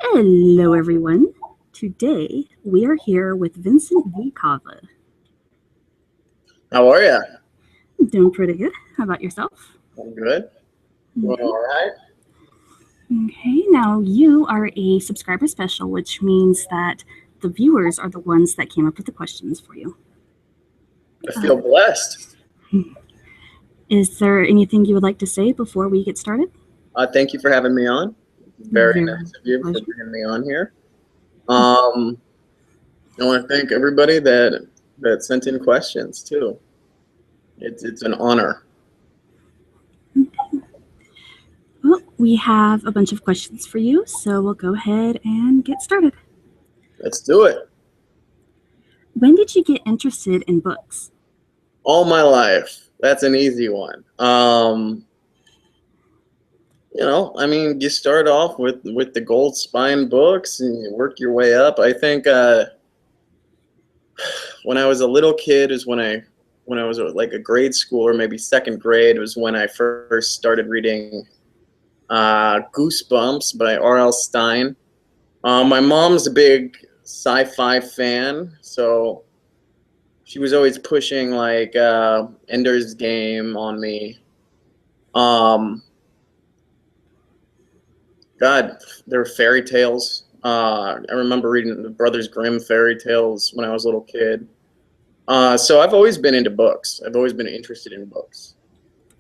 Hello, everyone. Today we are here with Vincent v. Cava. How are you? Doing pretty good. How about yourself? I'm good. Doing all right. Okay, now you are a subscriber special, which means that the viewers are the ones that came up with the questions for you. I feel blessed. Is there anything you would like to say before we get started? Thank you for having me on. Very nice of you for bringing me on here. I want to thank everybody that sent in questions too. It's an honor. Well, we have a bunch of questions for you, so we'll go ahead and get started. Let's do it. When did you get interested in books? All my life. That's an easy one. You start off with the Gold Spine books and you work your way up. I think when I was a little kid is when I was like a grade school or maybe second grade was when I first started reading Goosebumps by R.L. Stine. My mom's a big sci-fi fan, so she was always pushing like Ender's Game on me. God, there were fairy tales. I remember reading the Brothers Grimm fairy tales when I was a little kid. So I've always been into books. I've always been interested in books.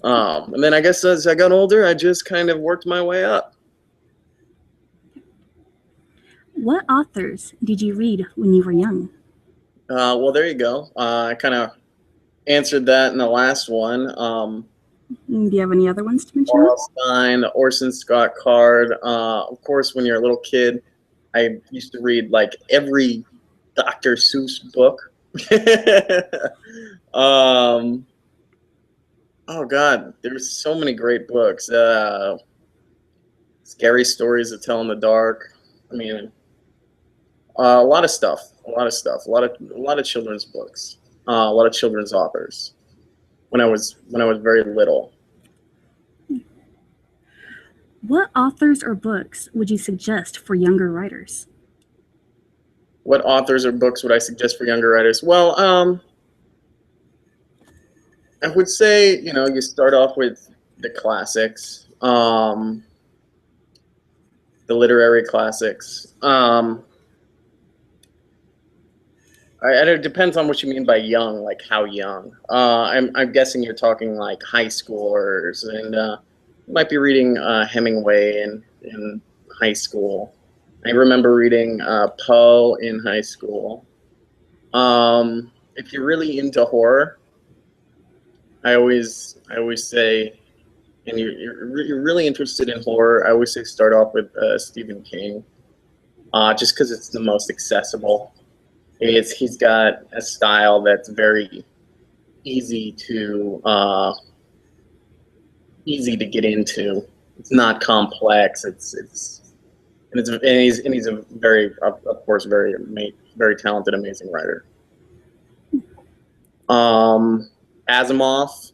And then I guess as I got older, I just kind of worked my way up. What authors did you read when you were young? Well, there you go. I kind of answered that in the last one. Do you have any other ones to mention? R.L. Stine, the Orson Scott Card. Of course, when you're a little kid, I used to read like every Dr. Seuss book. Oh God, there's so many great books. Scary Stories to Tell in the Dark. I mean, a lot of stuff. A lot of children's books. A lot of children's authors. When I was very little. What authors or books would you suggest for younger writers? What authors or books would I suggest for younger writers? Well, I would say you start off with the classics, the literary classics. It depends on what you mean by young, like how young. I'm guessing you're talking like high schoolers, and you might be reading Hemingway in high school. I remember reading Poe in high school. If you're really into horror, I always say, and you're really interested in horror, I always say start off with Stephen King, just because it's the most accessible. He's got a style that's very easy to get into. It's not complex. He's a very, of course, very talented, amazing writer. Asimov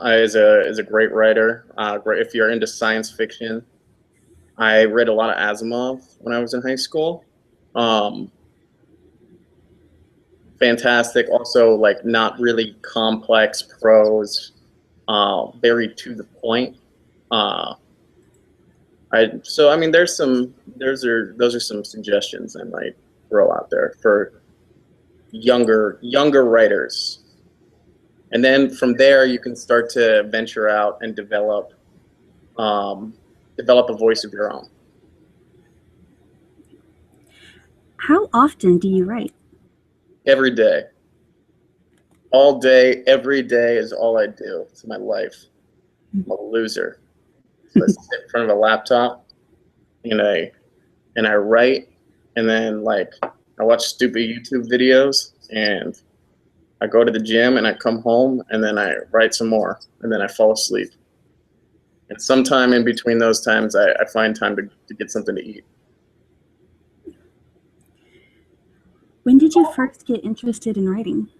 is a great writer. Great if you're into science fiction. I read a lot of Asimov when I was in high school. Fantastic. Also, like not really complex prose, very to the point. I mean, those are some suggestions I might throw out there for younger writers. And then from there, you can start to venture out and develop a voice of your own. How often do you write? Every day. All day, every day is all I do. It's my life. I'm a loser. So I sit in front of a laptop and I write, and then like I watch stupid YouTube videos, and I go to the gym, and I come home, and then I write some more, and then I fall asleep. And sometime in between those times, I find time to get something to eat. When did you first get interested in writing?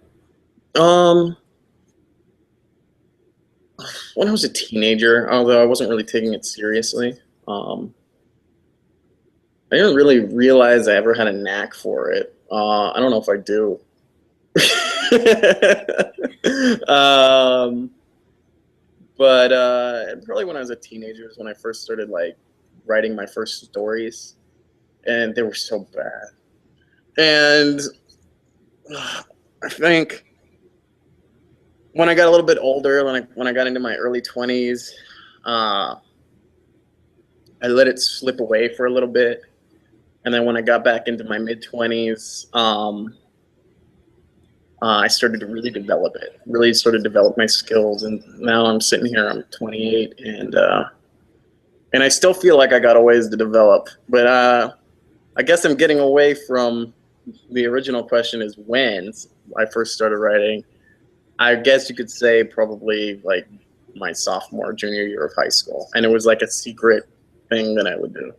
When I was a teenager, although I wasn't really taking it seriously. I didn't really realize I ever had a knack for it. I don't know if I do. um, but probably when I was a teenager is when I first started like writing my first stories, and they were so bad. And I think when I got a little bit older, when I got into my early 20s, I let it slip away for a little bit, and then when I got back into my mid 20s, I started to really develop it, really sort of develop my skills, and now I'm sitting here. I'm 28, and I still feel like I got a ways to develop. But I guess I'm getting away from the original question: is when I first started writing. I guess you could say probably like my sophomore, junior year of high school, and it was like a secret thing that I would do.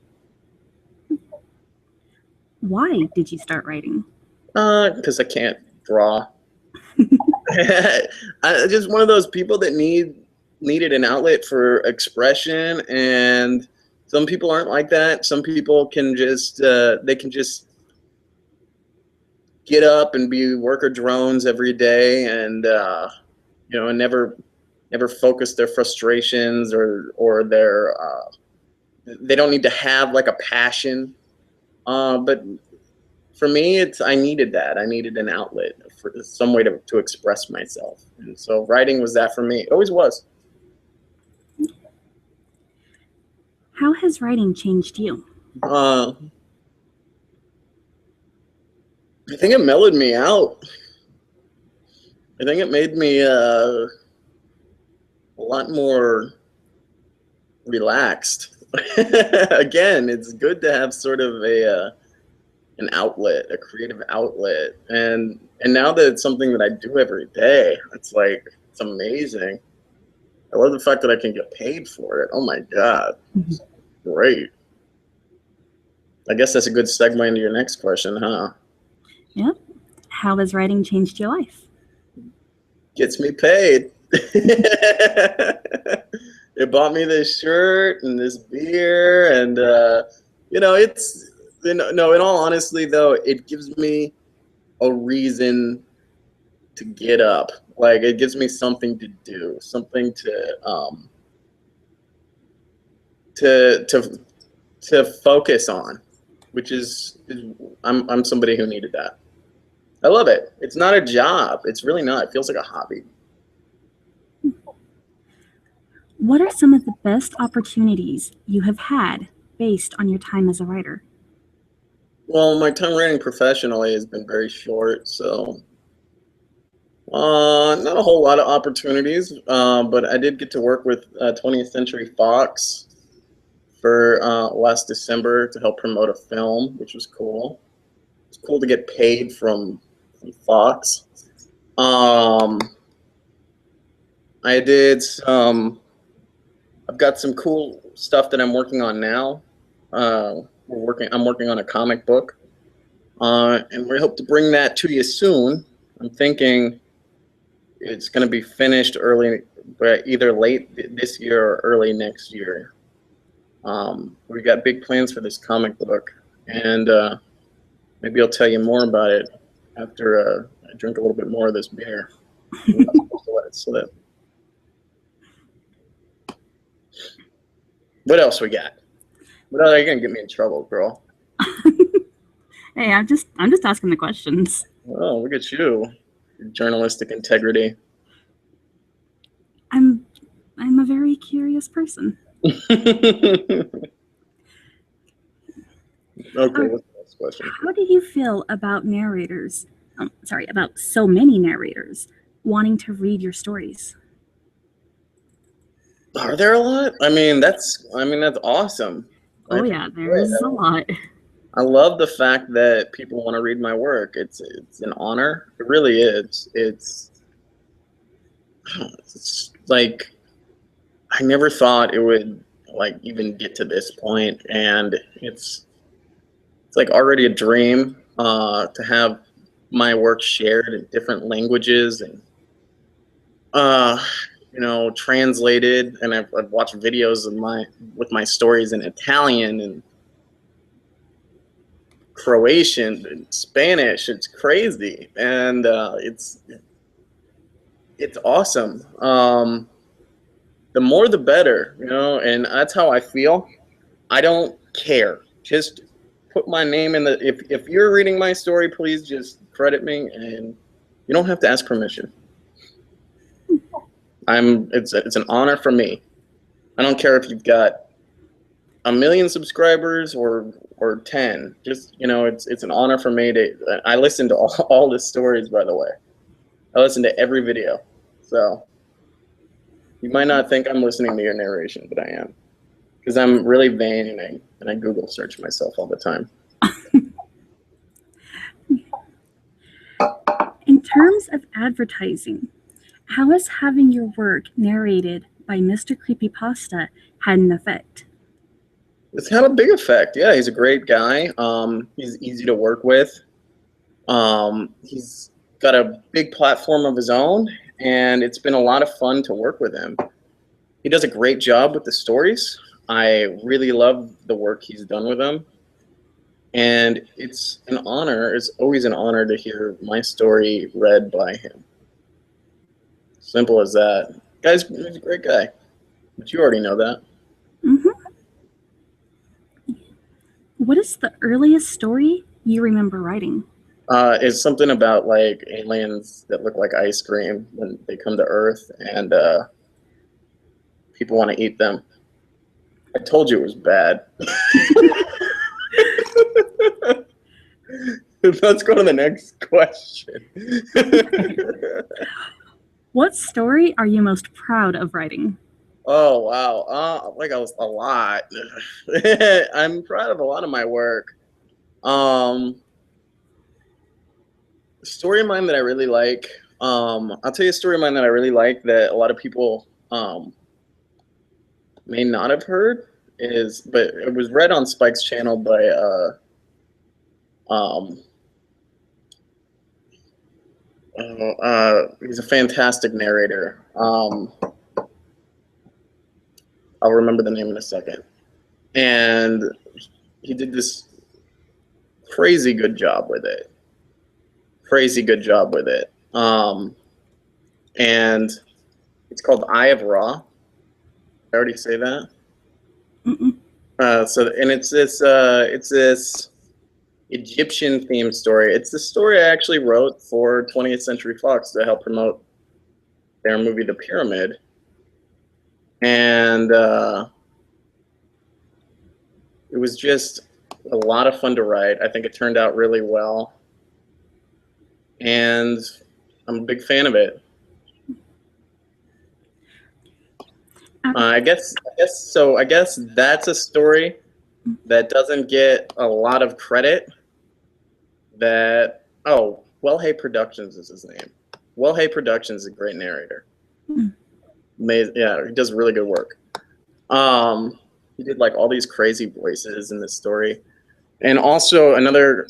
Why did you start writing? Because I can't draw. I'm just one of those people that needed an outlet for expression, and some people aren't like that. Some people can just they can just get up and be worker drones every day, and and never focus their frustrations or their they don't need to have like a passion. But for me, I needed that. I needed an outlet for some way to express myself. And so writing was that for me. It always was. How has writing changed you? I think it mellowed me out. I think it made me a lot more relaxed. Again, it's good to have sort of an outlet, a creative outlet, and now that it's something that I do every day, it's amazing. I love the fact that I can get paid for it. Oh my god, great! I guess that's a good segue into your next question, huh? Yep. How has writing changed your life? Gets me paid. It bought me this shirt and this beer, and it's no. In all honesty, though, it gives me a reason to get up. Like it gives me something to do, something to to focus on, which is I'm somebody who needed that. I love it. It's not a job. It's really not. It feels like a hobby. What are some of the best opportunities you have had based on your time as a writer? Well, my time writing professionally has been very short, so not a whole lot of opportunities. But I did get to work with 20th Century Fox for last December to help promote a film, which was cool. It's cool to get paid from Fox. Um, I did some. I've got some cool stuff that I'm working on now. I'm working on a comic book, and we hope to bring that to you soon. I'm thinking it's going to be finished early, but either late this year or early next year. We got big plans for this comic book, and maybe I'll tell you more about it after I drink a little bit more of this beer. I'm not supposed to let it slip. What else we got? What are you gonna get me in trouble, girl? Hey, I'm just asking the questions. Oh, look at you, your journalistic integrity. I'm a very curious person. Okay, what's the next question? How do you feel about narrators? About so many narrators wanting to read your stories. Are there a lot? That's awesome. Oh yeah, there's a lot. I love the fact that people want to read my work. It's an honor. It really is. It's like I never thought it would like even get to this point, and it's like already a dream to have my work shared in different languages and uh, translated. And I've watched videos of with my stories in Italian, and Croatian, Spanish. It's crazy, and it's awesome. The more the better, you know, and that's how I feel. I don't care. Just put my name in the. If you're reading my story, please just credit me, and you don't have to ask permission. It's an honor for me. I don't care if you've got 1 million subscribers or 10. Just, you know, it's an honor for me to. I listen to all the stories, by the way. I listen to every video, so you might not think I'm listening to your narration, but I am, because I'm really vain and I Google search myself all the time. In terms of advertising, how has having your work narrated by Mr. Creepypasta had an effect? It's had a big effect. Yeah, he's a great guy. He's easy to work with. He's got a big platform of his own, and it's been a lot of fun to work with him. He does a great job with the stories. I really love the work he's done with them. And it's an honor, it's always an honor to hear my story read by him. Simple as that. He's a great guy. But you already know that. Mm-hmm. What is the earliest story you remember writing? It's something about like aliens that look like ice cream when they come to Earth, and people want to eat them. I told you it was bad. Let's go to the next question. What story are you most proud of writing? Oh, wow. Like a lot. I'm proud of a lot of my work. Story of mine that I really like. I'll tell you a story of mine that I really like that a lot of people may not have heard but it was read on Spike's channel by he's a fantastic narrator. I'll remember the name in a second. And he did this crazy good job with it. And it's called Eye of Ra. I already say that. Mm-mm. And it's this Egyptian themed story. It's the story I actually wrote for 20th Century Fox to help promote their movie The Pyramid. And it was just a lot of fun to write. I think it turned out really well. And I'm a big fan of it. I guess that's a story that doesn't get a lot of credit. Well Hey Productions is his name. Well Hey Productions is a great narrator. Yeah, he does really good work. He did like all these crazy voices in this story. And also another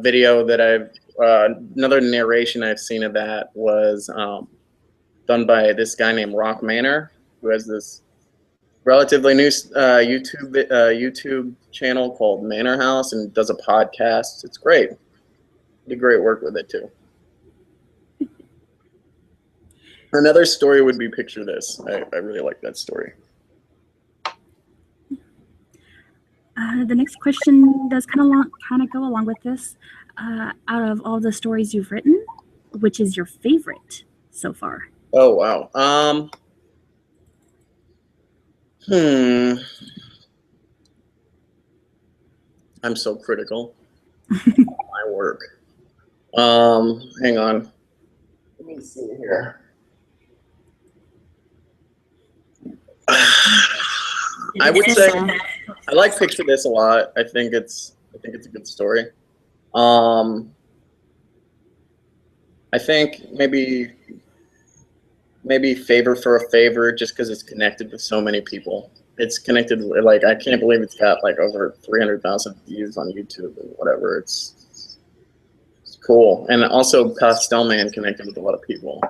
video that another narration I've seen of that was done by this guy named Rock Manor, who has this relatively new YouTube channel called Manor House and does a podcast. It's great. He did great work with it too. Another story would be Picture This. I really like that story. The next question does kind of go along with this. Out of all the stories you've written, which is your favorite so far? Oh wow. I'm so critical of my work. Hang on. Let me see here. I would say I like Picture This a lot. I think it's a good story. I think maybe Favor for a Favor, just because it's connected with so many people. It's connected, like, I can't believe it's got like over 300,000 views on YouTube and whatever. It's cool. And also Pastelman connected with a lot of people.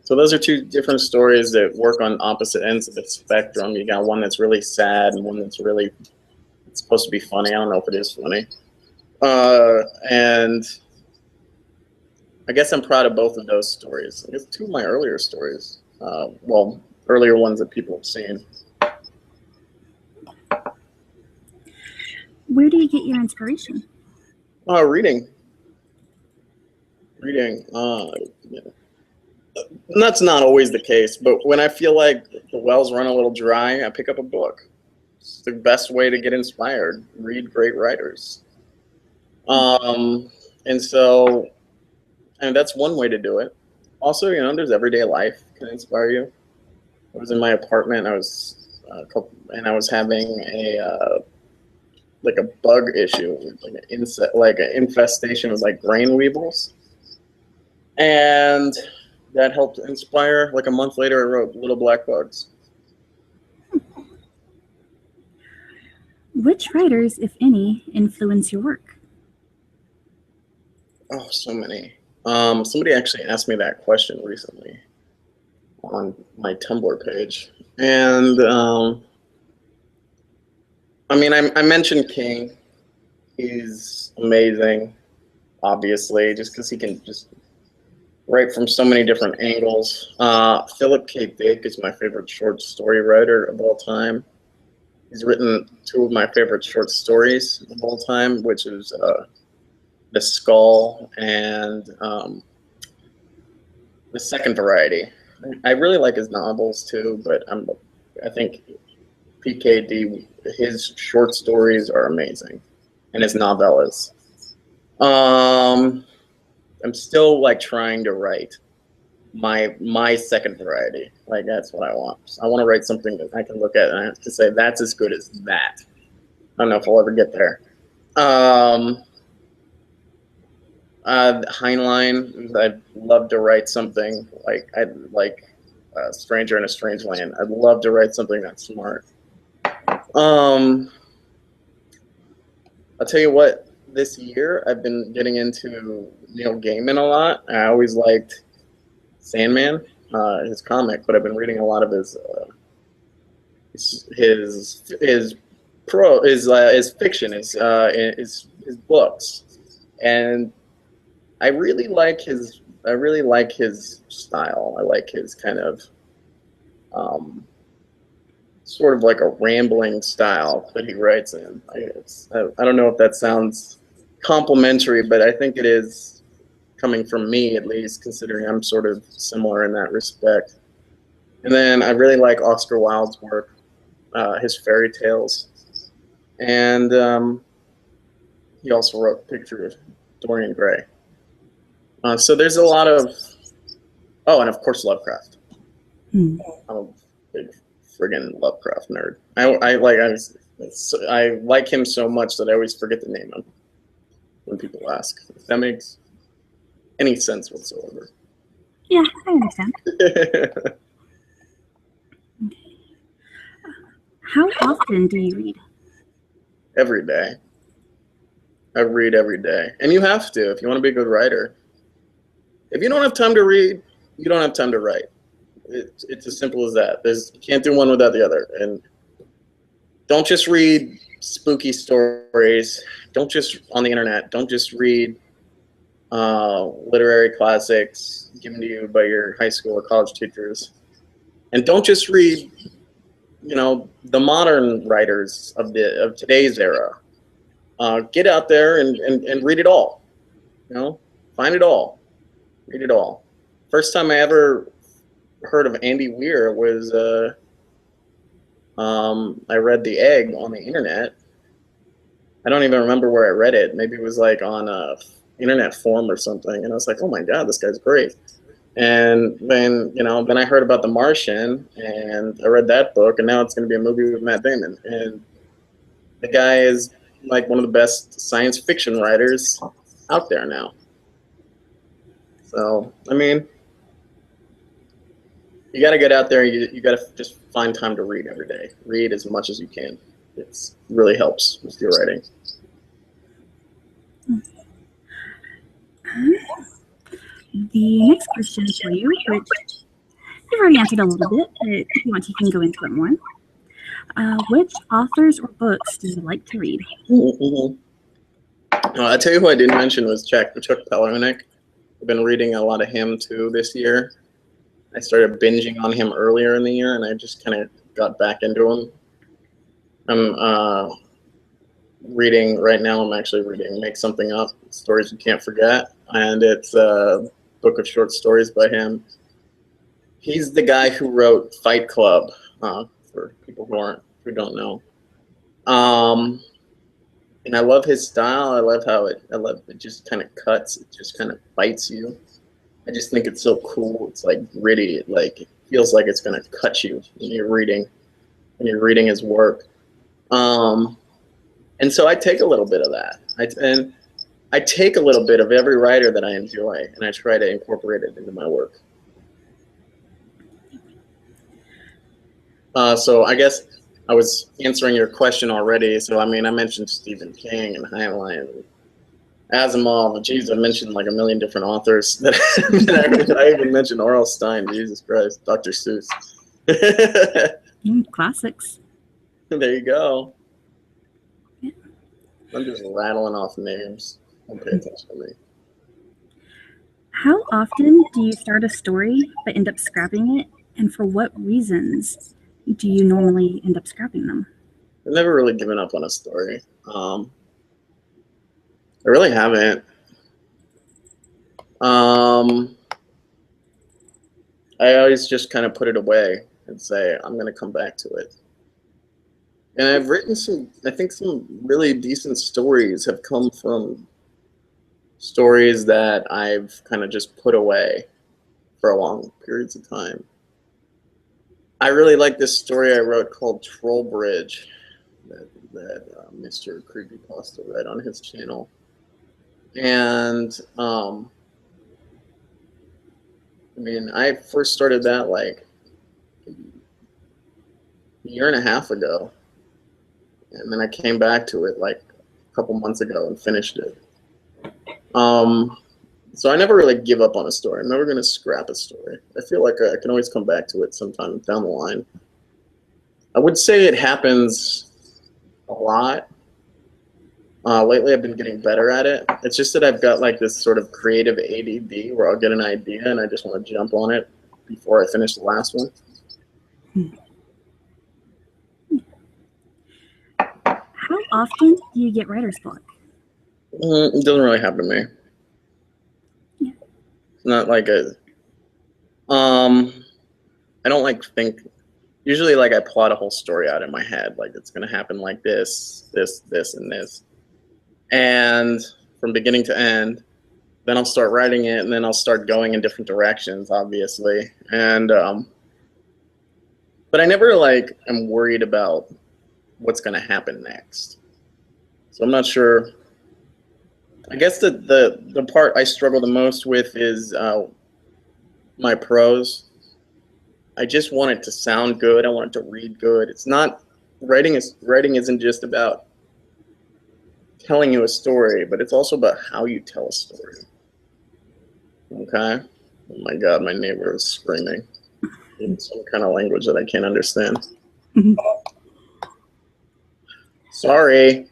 So those are two different stories that work on opposite ends of the spectrum. You got one that's really sad and one that's really, it's supposed to be funny. I don't know if it is funny. And I guess I'm proud of both of those stories. I guess two of my earlier stories, well, earlier ones that people have seen. Where do you get your inspiration? Reading. That's not always the case, but when I feel like the wells run a little dry, I pick up a book. It's the best way to get inspired. Read great writers. And so, and that's one way to do it. Also, there's everyday life can inspire you. I was in my apartment. I was having like a bug issue, like an infestation of like brain weevils, and that helped inspire. Like a month later, I wrote Little Black Bugs. Which writers, if any, influence your work? Oh, so many. Somebody actually asked me that question recently on my Tumblr page, and I mean, I mentioned King. He's amazing, obviously, just because he can just write from so many different angles. Philip K. Dick is my favorite short story writer of all time. He's written two of my favorite short stories of all time, which is The Skull and The Second Variety. I really like his novels too, but I think PKD, his short stories are amazing, and his novellas. I'm still like trying to write my second variety. Like that's what I want. I want to write something that I can look at and I have to say that's as good as that. I don't know if I'll ever get there. Heinlein, I'd love to write something like Stranger in a Strange Land. I'd love to write something that's smart. I'll tell you what, this year I've been getting into Neil Gaiman a lot. I always liked Sandman, his comic, but I've been reading a lot of his fiction, his books, and I really like his style. I like his kind of sort of like a rambling style that he writes in. I don't know if that sounds complimentary, but I think it is, coming from me at least, considering I'm sort of similar in that respect. And then I really like Oscar Wilde's work, his fairy tales. And he also wrote Picture of Dorian Gray. So there's a lot of, and of course Lovecraft. I'm a big friggin' Lovecraft nerd. I like him so much that I always forget to name him when people ask. If that makes any sense whatsoever. Yeah, I understand. How often do you read? Every day. I read every day. And you have to if you want to be a good writer. If you don't have time to read, you don't have time to write. It's as simple as that. You can't do one without the other. And don't just read spooky stories. Don't just, on the internet, don't just read literary classics given to you by your high school or college teachers. And don't just read, the modern writers of today's era. Get out there and read it all. Find it all. Read it all. First time I ever heard of Andy Weir was I read The Egg on the internet. I don't even remember where I read it. Maybe it was like on a internet forum or something, and I was like, oh my god, this guy's great. And then then I heard about The Martian, and I read that book, and now it's going to be a movie with Matt Damon, and the guy is like one of the best science fiction writers out there now. So I mean, you got to get out there. You got to just find time to read every day. Read as much as you can. It really helps with your writing. The next question is for you, which you've already answered a little bit, but if you want, you can go into it more. Which authors or books do you like to read? I'll tell you who I didn't mention was Chuck Palahniuk. I've been reading a lot of him too this year. I started binging on him earlier in the year, and I just kind of got back into him. I'm reading right now. I'm actually reading "Make Something Up: Stories You Can't Forget," and it's a book of short stories by him. He's the guy who wrote Fight Club. For people who don't know, and I love his style. I love it just kind of cuts. It just kind of bites you. I just think it's so cool. It's like gritty. It feels like it's gonna cut you when you're reading his work. And so I take a little bit of that. I take a little bit of every writer that I enjoy, and I try to incorporate it into my work. So I guess I was answering your question already. So I mean, I mentioned Stephen King and Heinlein, and Asimov. Jeez, I mentioned like a million different authors. I even mentioned R.L. Stine. Jesus Christ, Dr. Seuss. Classics. There you go. Yeah. I'm just rattling off names. Don't pay attention to me. How often do you start a story but end up scrapping it, and for what reasons do you normally end up scrapping them? I've never really given up on a story. I really haven't. I always just kind of put it away and say, I'm going to come back to it. And I've written I think some really decent stories have come from stories that I've kind of just put away for long periods of time. I really like this story I wrote called Troll Bridge that Mr. Creepypasta read on his channel. And I mean, I first started that like a year and a half ago. And then I came back to it like a couple months ago and finished it. So I never really give up on a story. I'm never going to scrap a story. I feel like I can always come back to it sometime down the line. I would say it happens a lot. Lately, I've been getting better at it. It's just that I've got like this sort of creative ADD where I'll get an idea and I just want to jump on it before I finish the last one. How often do you get writer's block? It doesn't really happen to me. Yeah. It's not like I don't like think. Usually, like I plot a whole story out in my head, like it's gonna happen like this, and this, and from beginning to end. Then I'll start writing it, and then I'll start going in different directions, obviously. And but I never like am worried about what's gonna happen next. So I'm not sure. I guess the part I struggle the most with is my prose. I just want it to sound good. I want it to read good. It's not writing isn't just about telling you a story, but it's also about how you tell a story. Okay? Oh my God, my neighbor is screaming in some kind of language that I can't understand. Sorry.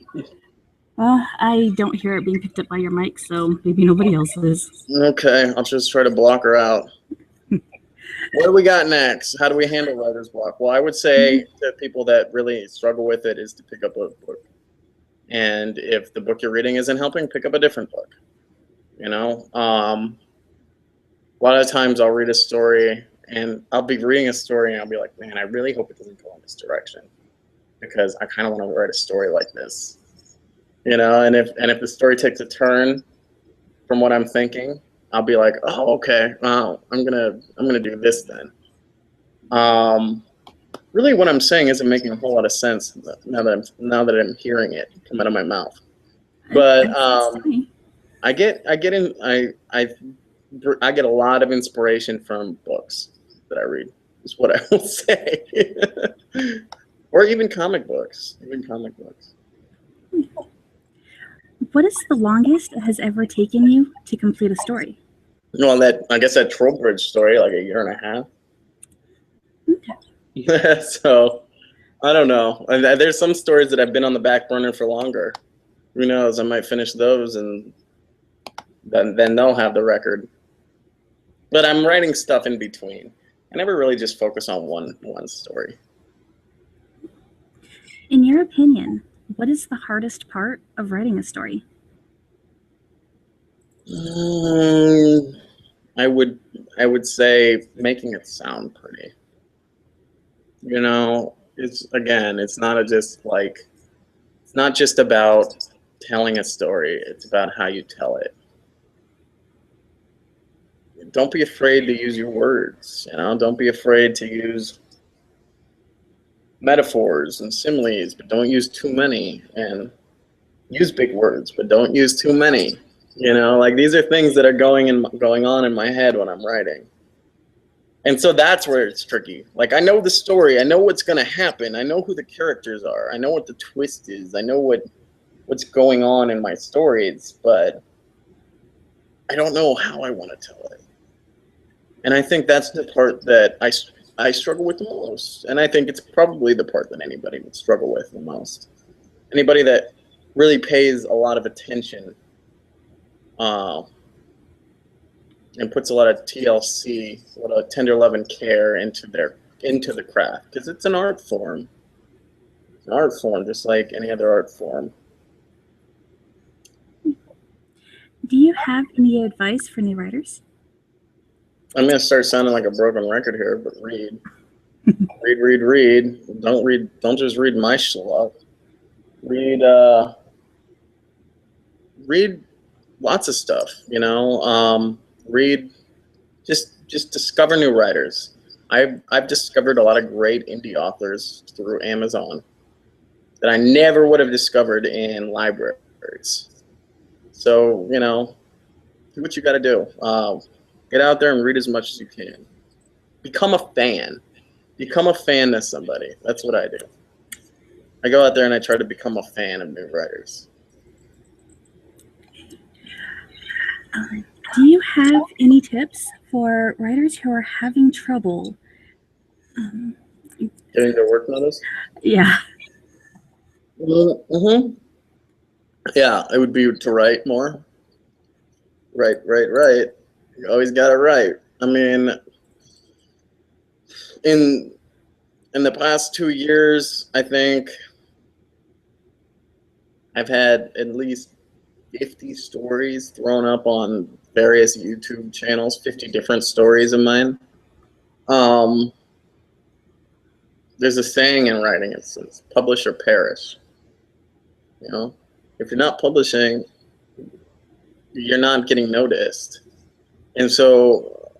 I don't hear it being picked up by your mic, so maybe nobody else is. Okay, I'll just try to block her out. What do we got next? How do we handle writer's block? Well, I would say to people that really struggle with it is to pick up a book. And if the book you're reading isn't helping, pick up a different book. You know, a lot of times I'll read a story and I'll be reading a story and I'll be like, man, I really hope it doesn't go in this direction because I kind of want to write a story like this. You know, and if the story takes a turn from what I'm thinking, I'll be like, oh, okay, well, I'm gonna do this then. Really, what I'm saying isn't making a whole lot of sense now that I'm hearing it come out of my mouth. But I get a lot of inspiration from books that I read. Is what I will say, or even comic books. What is the longest it has ever taken you to complete a story? Well, I guess that Troll Bridge story, like a year and a half. Okay. So, I don't know. And there's some stories that have been on the back burner for longer. Who knows? I might finish those, and then they'll have the record. But I'm writing stuff in between. I never really just focus on one story. In your opinion, what is the hardest part of writing a story? I would say making it sound pretty. You know, it's not just about telling a story. It's about how you tell it. Don't be afraid to use your words. You know, don't be afraid to use metaphors and similes, but don't use too many. And use big words, but don't use too many. You know, like these are things that are going on in my head when I'm writing. And so that's where it's tricky. Like I know the story, I know what's going to happen, I know who the characters are, I know what the twist is, I know what's going on in my stories, but I don't know how I want to tell it. And I think that's the part that I struggle with the most. And I think it's probably the part that anybody would struggle with the most. Anybody that really pays a lot of attention and puts a lot of TLC, a lot of tender love and care into the craft, because it's an art form. It's an art form, just like any other art form. Do you have any advice for new writers? I'm gonna start sounding like a broken record here, but read, read, read, read. Don't read. Don't just read my schlock. Read. Read lots of stuff. You know. Read. Just discover new writers. I've discovered a lot of great indie authors through Amazon that I never would have discovered in libraries. So, you know, do what you got to do. Get out there and read as much as you can. Become a fan. Become a fan of somebody. That's what I do. I go out there and I try to become a fan of new writers. Do you have any tips for writers who are having trouble? Getting their work noticed? Yeah. Mm-hmm. Yeah, it would be to write more. Right. You always got to write. I mean, in in the past 2 years, I think I've had at least 50 stories thrown up on various YouTube channels, 50 different stories of mine. Um, there's a saying in writing, it's publish or perish. You know, if you're not publishing, you're not getting noticed. And so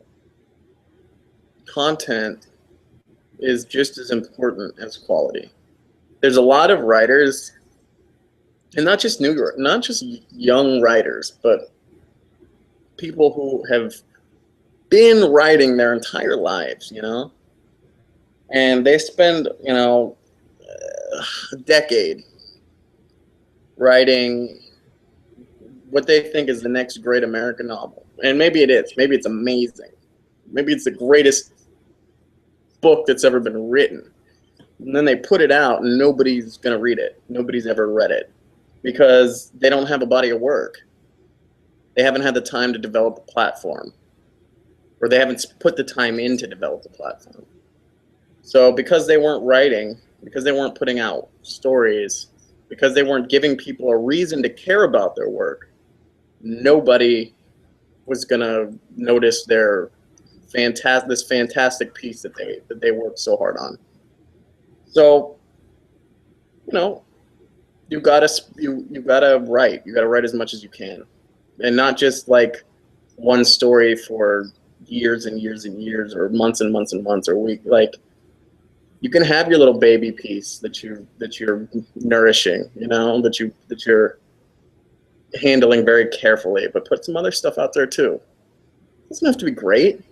content is just as important as quality. There's a lot of writers, and not just young writers, but people who have been writing their entire lives, you know, and they spend, you know, a decade writing what they think is the next great American novel. And maybe it is. Maybe it's amazing. Maybe it's the greatest book that's ever been written. And then they put it out and nobody's going to read it. Nobody's ever read it because they don't have a body of work. They haven't had the time to develop a platform, or they haven't put the time in to develop the platform. So because they weren't writing, because they weren't putting out stories, because they weren't giving people a reason to care about their work, nobody was gonna notice this fantastic piece that they worked so hard on. So, you know, you gotta write. You gotta write as much as you can, and not just like one story for years and years and years, or months and months and months, or week. Like, you can have your little baby piece that you're nourishing, you know, that you're handling very carefully, but put some other stuff out there too. It doesn't have to be great.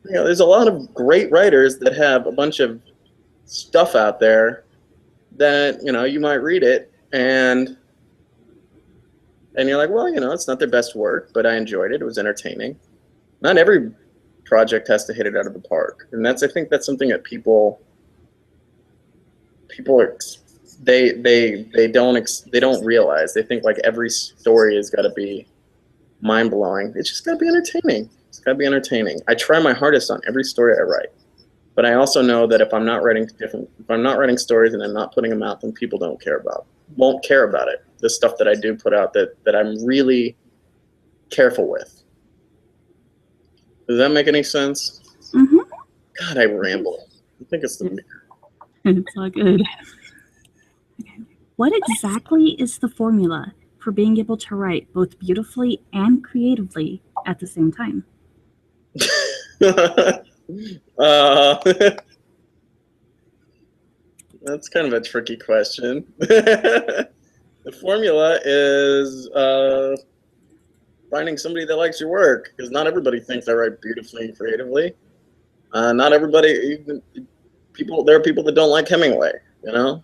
You know, there's a lot of great writers that have a bunch of stuff out there that, you know, you might read it and you're like, well, you know, it's not their best work, but I enjoyed it. It was entertaining. Not every project has to hit it out of the park, and I think that's something that people they don't realize. They think like every story has got to be mind blowing. It's just got to be entertaining. It's got to be entertaining. I try my hardest on every story I write, but I also know that if I'm not writing stories and I'm not putting them out, then people won't care about it. The stuff that I do put out that I'm really careful with. Does that make any sense? Mm-hmm. God, I ramble. I think it's the beer. It's all good. Okay. What exactly is the formula for being able to write both beautifully and creatively at the same time? That's kind of a tricky question. The formula is finding somebody that likes your work, because not everybody thinks I write beautifully and creatively. Not everybody, there are people that don't like Hemingway, you know?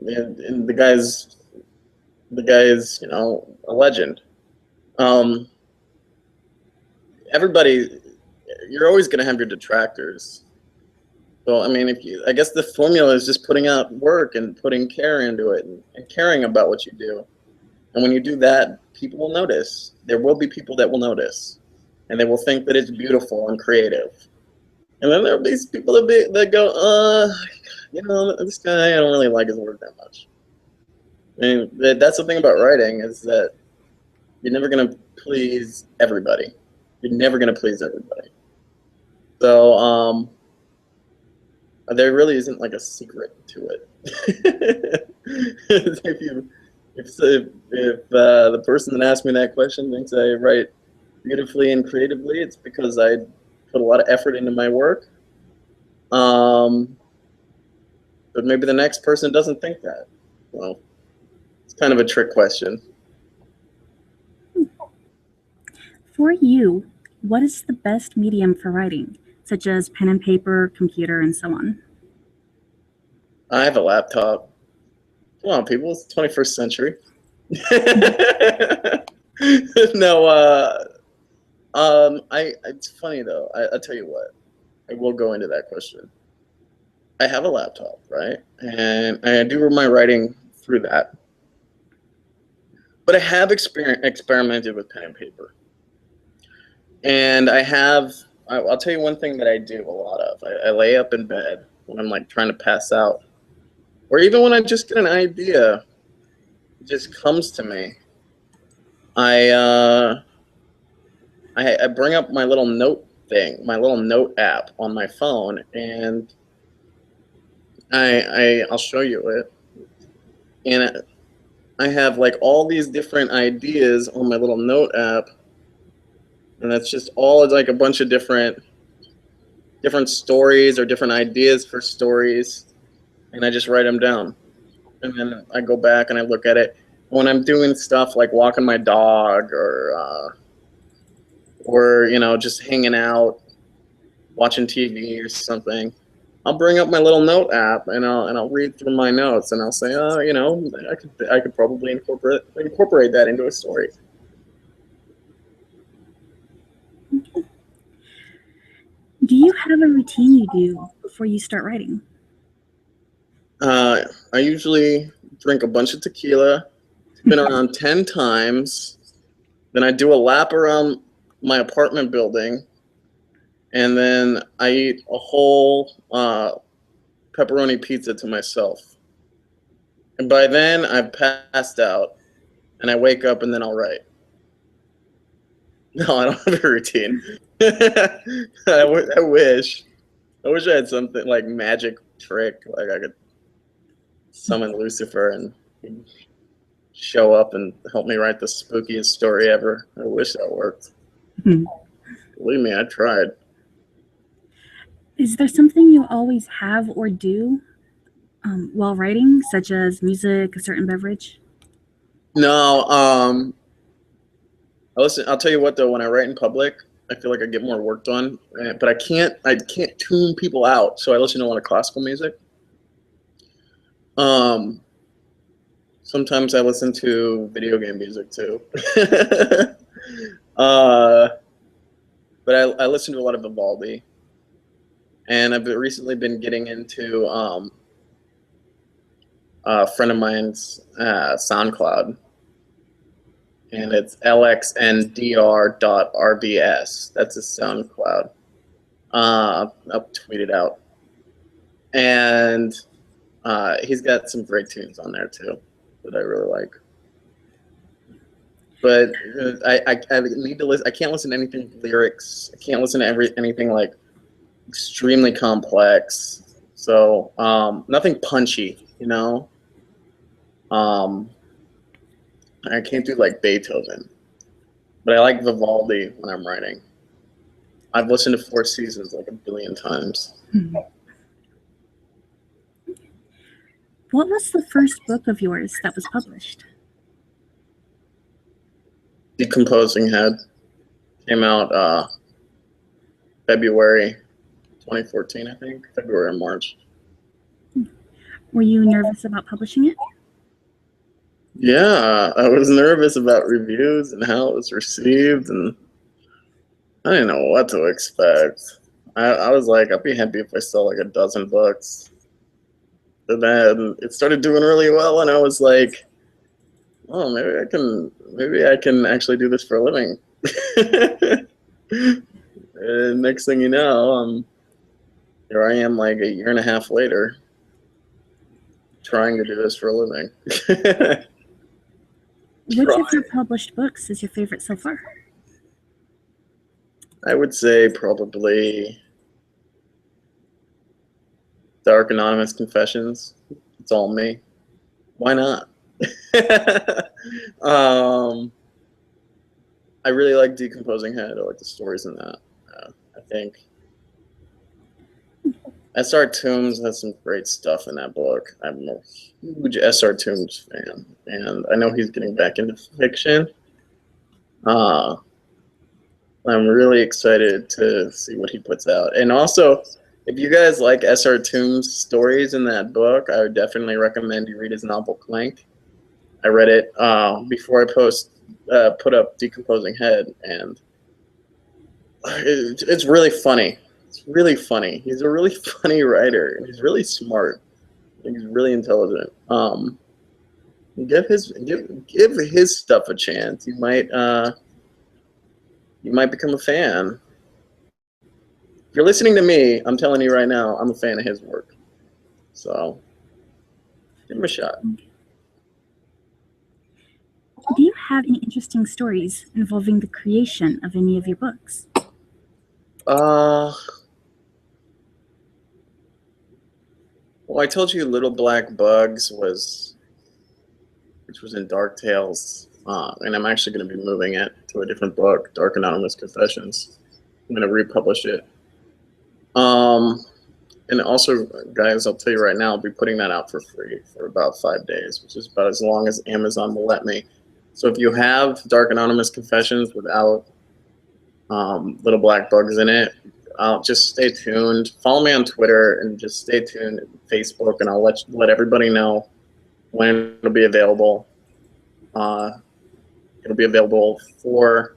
And the guy's, you know, a legend. Everybody, you're always going to have your detractors. So, I mean, I guess the formula is just putting out work and putting care into it and caring about what you do. And when you do that, people will notice. There will be people that will notice, and they will think that it's beautiful and creative. And then there will be these people that go, you know, this guy, I don't really like his work that much. I mean, that's the thing about writing, is that you're never going to please everybody. You're never going to please everybody. So, there really isn't like a secret to it. if the person that asked me that question thinks I write beautifully and creatively, it's because I put a lot of effort into my work. But maybe the next person doesn't think that. Well, it's kind of a trick question. For you, what is the best medium for writing, such as pen and paper, computer, and so on? I have a laptop. Come on, people, it's the 21st century. No, it's funny though. I'll tell you what. I will go into that question. I have a laptop, right? And I do my writing through that. But I have experimented with pen and paper. And I'll tell you one thing that I do a lot of. I lay up in bed when I'm like trying to pass out. Or even when I just get an idea, it just comes to me. I bring up my little note thing, my little note app on my phone, and I'll show you it. And I have like all these different ideas on my little note app, and that's just all like a bunch of different stories or different ideas for stories, and I just write them down. And then I go back and I look at it. When I'm doing stuff like walking my dog or you know, just hanging out, watching TV or something, I'll bring up my little note app and I'll read through my notes and I'll say, oh, you know, I could probably incorporate that into a story. Do you have a routine you do before you start writing? I usually drink a bunch of tequila, spin around 10 times, then I do a lap around my apartment building, and then I eat a whole pepperoni pizza to myself. And by then, I've passed out, and I wake up, and then I'll write. No, I don't have a routine. I wish. I wish I had something like magic trick, like I could summon Lucifer and he'd show up and help me write the spookiest story ever. I wish that worked. Believe me, I tried. Is there something you always have or do while writing, such as music, a certain beverage? No, I'll tell you what though. When I write in public, I feel like I get more work done, but I can't tune people out. So I listen to a lot of classical music. Sometimes I listen to video game music too. But I listen to a lot of Vivaldi, and I've recently been getting into a friend of mine's SoundCloud, and it's lxndr.rbs. That's his SoundCloud. I'll tweet it out. And he's got some great tunes on there too that I really like. But I need to listen. I can't listen to anything lyrics. I can't listen to anything like extremely complex. So nothing punchy, you know. I can't do like Beethoven, but I like Vivaldi when I'm writing. I've listened to Four Seasons like a billion times. What was the first book of yours that was published? Decomposing Head came out February 2014, I think. February or March. Were you nervous about publishing it? Yeah, I was nervous about reviews and how it was received, and I didn't know what to expect. I was like, I'd be happy if I sell like a dozen books. And then it started doing really well, and I was like, oh, maybe I can actually do this for a living. And next thing you know, here I am like a year and a half later trying to do this for a living. Which of your published books is your favorite so far? I would say probably Dark Anonymous Confessions. It's all me. Why not? I really like Decomposing Head. I like the stories in that. I think S.R. Toombs has some great stuff in that book. I'm a huge S.R. Toombs fan, and I know he's getting back into fiction. I'm really excited to see what he puts out. And also, if you guys like S.R. Toombs' stories in that book, I would definitely recommend you read his novel Clank. I read it before I put up Decomposing Head, and it's really funny. It's really funny. He's a really funny writer, and he's really smart. He's really intelligent. Give his stuff a chance. You might become a fan. If you're listening to me, I'm telling you right now, I'm a fan of his work. So give him a shot. Do you have any interesting stories involving the creation of any of your books? Well, I told you Little Black Bugs which was in Dark Tales, and I'm actually going to be moving it to a different book, Dark Anonymous Confessions. I'm going to republish it. And also, guys, I'll tell you right now, I'll be putting that out for free for about 5 days, which is about as long as Amazon will let me. So if you have Dark Anonymous Confessions without Little Black Bugs in it, just stay tuned. Follow me on Twitter and just stay tuned on Facebook, and I'll let everybody know when it'll be available. It'll be available for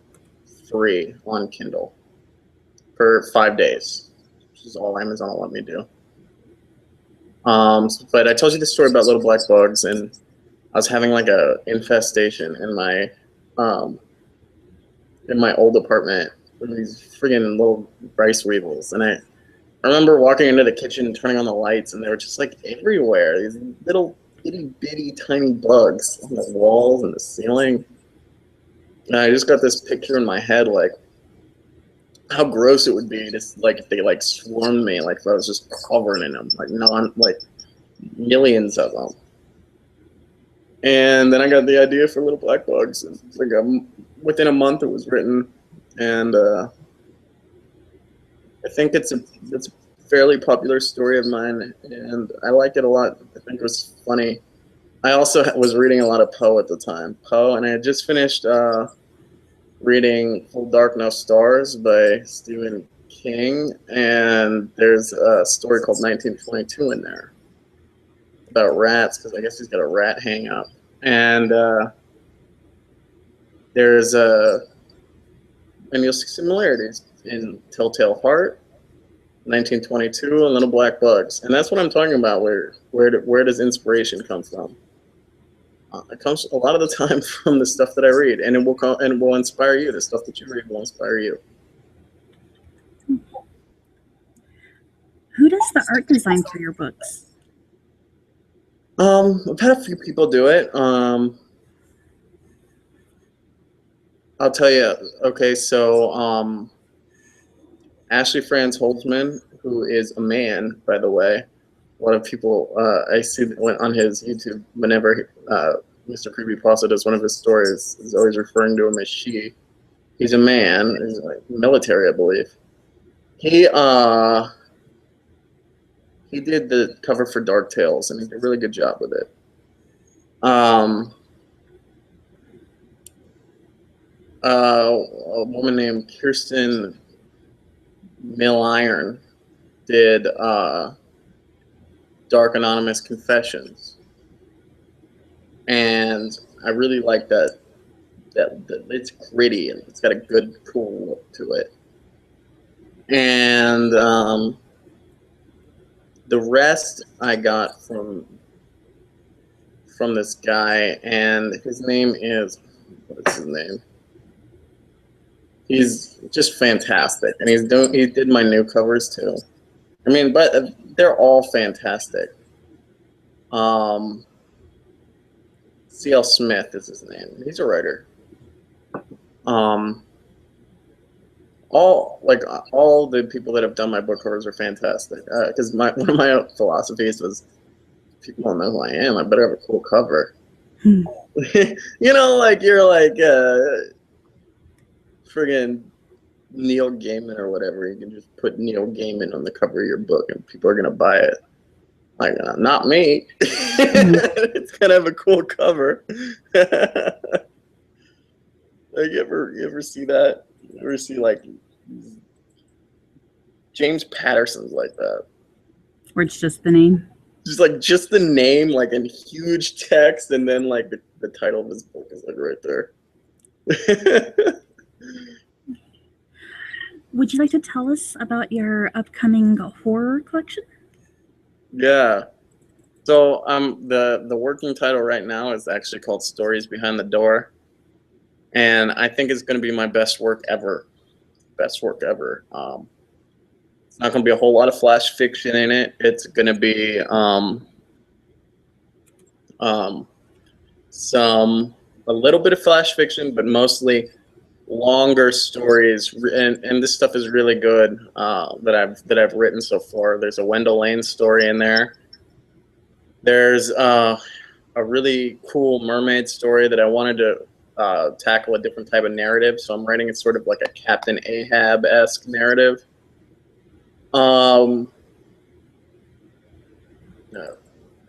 free on Kindle for 5 days, which is all Amazon will let me do. But I told you the story about Little Black Bugs, and I was having like a infestation in my old apartment with these friggin' little rice weevils, and I remember walking into the kitchen and turning on the lights, and they were just like everywhere. These little itty bitty tiny bugs on the walls and the ceiling. And I just got this picture in my head, like how gross it would be just like if they like swarmed me, like if I was just covered in them, like millions of them. And then I got the idea for Little Black Bugs, and like within a month it was written, and I think it's a fairly popular story of mine, and I like it a lot. I think it was funny. I also was reading a lot of Poe at the time, and I had just finished reading Full Dark No Stars by Stephen King, and there's a story called 1922 in there about rats, because I guess he's got a rat hang up, and and you'll see similarities in Telltale Heart 1922 and Little Black Bugs, and that's what I'm talking about. Where does inspiration come from? It comes a lot of the time from the stuff that I read, and it will inspire you. The stuff that you read will inspire you. Who does the art design for your books? I've had a few people do it. I'll tell you. Okay, so Ashley Franz Holtzman, who is a man, by the way. A lot of people I see on his YouTube whenever Mr. Creepypasta does one of his stories, is always referring to him as she. He's a man. He's like military, I believe. He did the cover for Dark Tales, and he did a really good job with it. A woman named Kirsten Milliron did Dark Anonymous Confessions, and I really like that it's gritty and it's got a good, cool look to it. And the rest I got from this guy, and his name is, what's his name? He's just fantastic, and he did my new covers too. I mean, but they're all fantastic. C.L. Smith is his name. He's a writer. All the people that have done my book covers are fantastic. Because one of my philosophies was, people don't know who I am, I better have a cool cover. You know, like you're like friggin' Neil Gaiman or whatever. You can just put Neil Gaiman on the cover of your book, and people are gonna buy it. Like, not me. It's gonna have a cool cover. Like, you ever see that? You ever see like James Patterson's like that? Or it's just the name? Just the name, like in huge text, and then like the title of his book is like right there. Would you like to tell us about your upcoming horror collection? Yeah. So the working title right now is actually called Stories Behind the Door, and I think it's going to be my best work ever. Best work ever. It's not going to be a whole lot of flash fiction in it. It's going to be a little bit of flash fiction, but mostly longer stories. And this stuff is really good that I've written so far. There's a Wendell Lane story in there. There's a really cool mermaid story that I wanted to tackle a different type of narrative. So I'm writing it sort of like a Captain Ahab-esque narrative.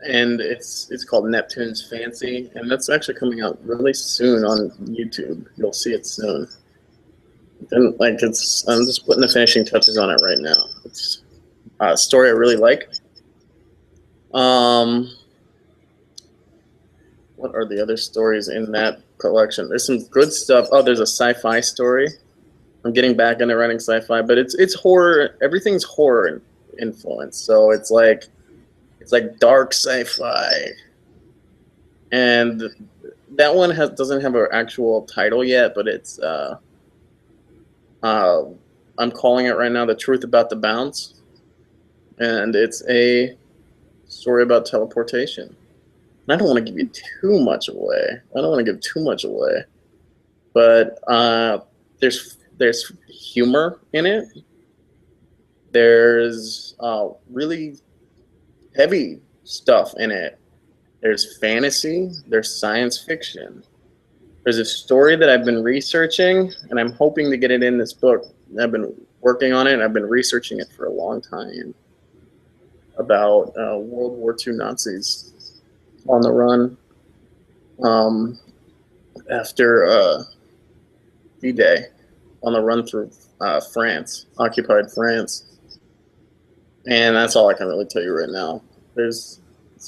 And it's called Neptune's Fancy, and that's actually coming out really soon on YouTube. You'll see it soon. And I'm just putting the finishing touches on it right now. It's a story I really like. What are the other stories in that collection? There's some good stuff. Oh, there's a sci-fi story. I'm getting back into writing sci-fi, but it's horror. Everything's horror influence. So it's like dark sci-fi, and that one doesn't have an actual title yet, but it's I'm calling it right now The Truth About the Bounce, and it's a story about teleportation. And I don't want to give you too much away. But there's humor in it. There's really heavy stuff in it. There's fantasy. There's science fiction. There's a story that I've been researching, and I'm hoping to get it in this book. I've been working on it, and I've been researching it for a long time, about World War II Nazis on the run after D-Day, on the run through France, occupied France. And that's all I can really tell you right now. It's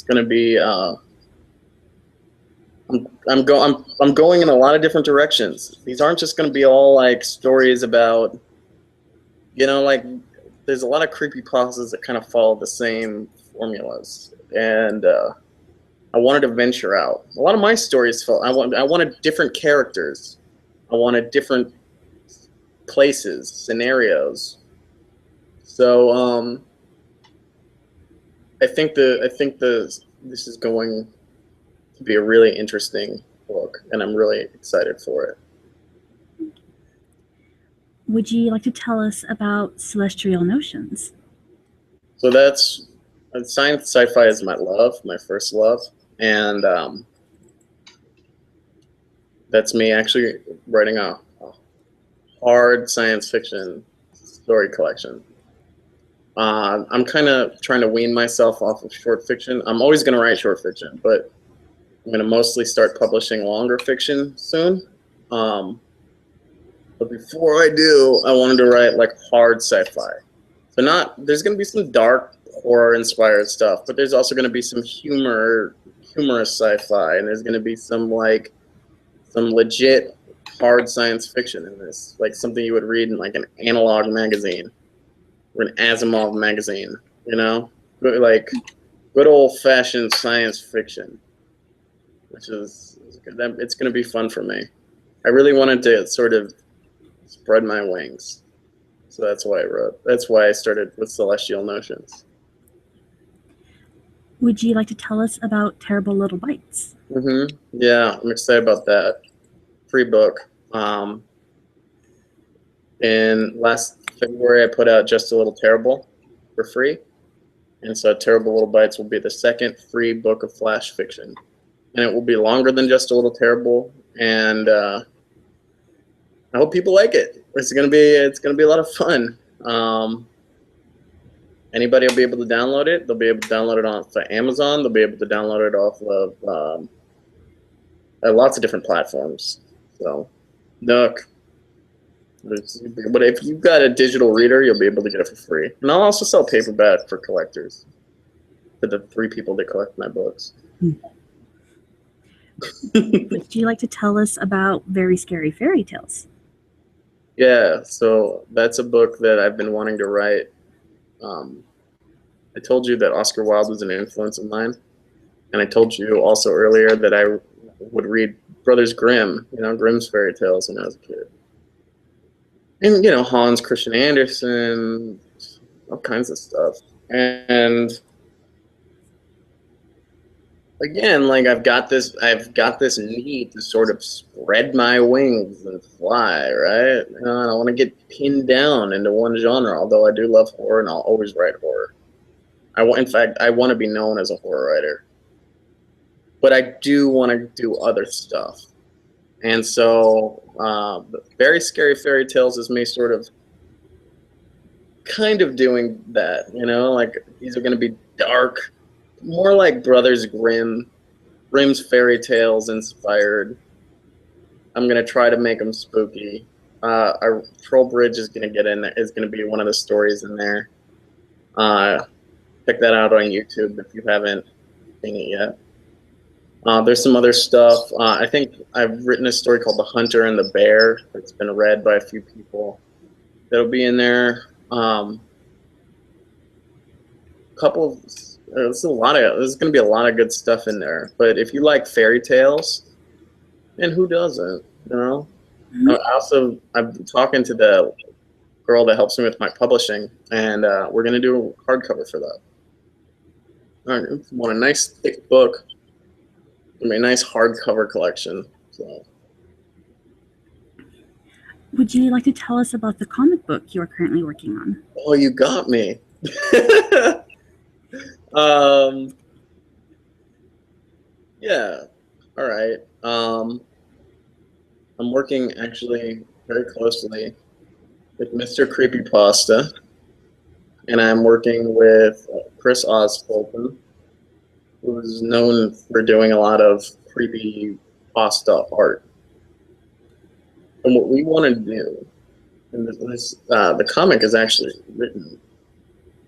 going to be I'm going in a lot of different directions. These aren't just going to be all like stories about, like there's a lot of creepypastas that kind of follow the same formulas, and I wanted to venture out. A lot of my stories felt I wanted different characters, I wanted different places, scenarios. So I think this is going to be a really interesting book, and I'm really excited for it. Would you like to tell us about Celestial Notions? So that's science sci-fi is my love, my first love, and that's me actually writing a hard science fiction story collection. I'm kind of trying to wean myself off of short fiction. I'm always going to write short fiction, but I'm going to mostly start publishing longer fiction soon. But before I do, I wanted to write like hard sci-fi. So there's going to be some dark horror inspired stuff, but there's also going to be some humorous sci-fi, and there's going to be some legit hard science fiction in this, like something you would read in like an analog magazine or an Asimov magazine, you know, like good old fashioned science fiction, which is it's going to be fun for me. I really wanted to sort of spread my wings, so that's why I wrote. That's why I started with Celestial Notions. Would you like to tell us about Terrible Little Bites? Yeah, I'm excited about that. Free book. In last February, I put out Just a Little Terrible for free. And so Terrible Little Bites will be the second free book of flash fiction. And it will be longer than Just a Little Terrible. And I hope people like it. It's gonna be a lot of fun. Anybody will be able to download it. They'll be able to download it off of Amazon. They'll be able to download it off of lots of different platforms. So, Nook. But if you've got a digital reader, you'll be able to get it for free. And I'll also sell paperback for collectors, for the 3 people that collect my books. Would you like to tell us about Very Scary Fairy Tales? Yeah, so that's a book that I've been wanting to write. I told you that Oscar Wilde was an influence of mine. And I told you also earlier that I would read Brothers Grimm, Grimm's fairy tales when I was a kid. And, Hans Christian Andersen, all kinds of stuff. And again, like I've got this need to sort of spread my wings and fly, right? I don't want to get pinned down into one genre, although I do love horror and I'll always write horror. In fact, I want to be known as a horror writer. But I do want to do other stuff. And so Very Scary Fairy Tales is me sort of kind of doing that, like these are going to be dark, more like Brothers Grimm's fairy tales inspired. I'm going to try to make them spooky. Our Troll Bridge is going to get in there, is going to be one of the stories in there. Check that out on YouTube if you haven't seen it yet. There's some other stuff. I think I've written a story called The Hunter and the Bear. It's been read by a few people. That'll be in there. There's going to be a lot of good stuff in there. But if you like fairy tales, and who doesn't, Mm-hmm. I'm talking to the girl that helps me with my publishing, and we're going to do a hardcover for that. I want a nice thick book. I mean, a nice hardcover collection. So. Would you like to tell us about the comic book you are currently working on? Oh, you got me. Yeah. All right. I'm working actually very closely with Mr. Creepypasta, and I'm working with Chris Osfulton, who's known for doing a lot of creepy pasta art. And what we want to do, and the comic is actually written.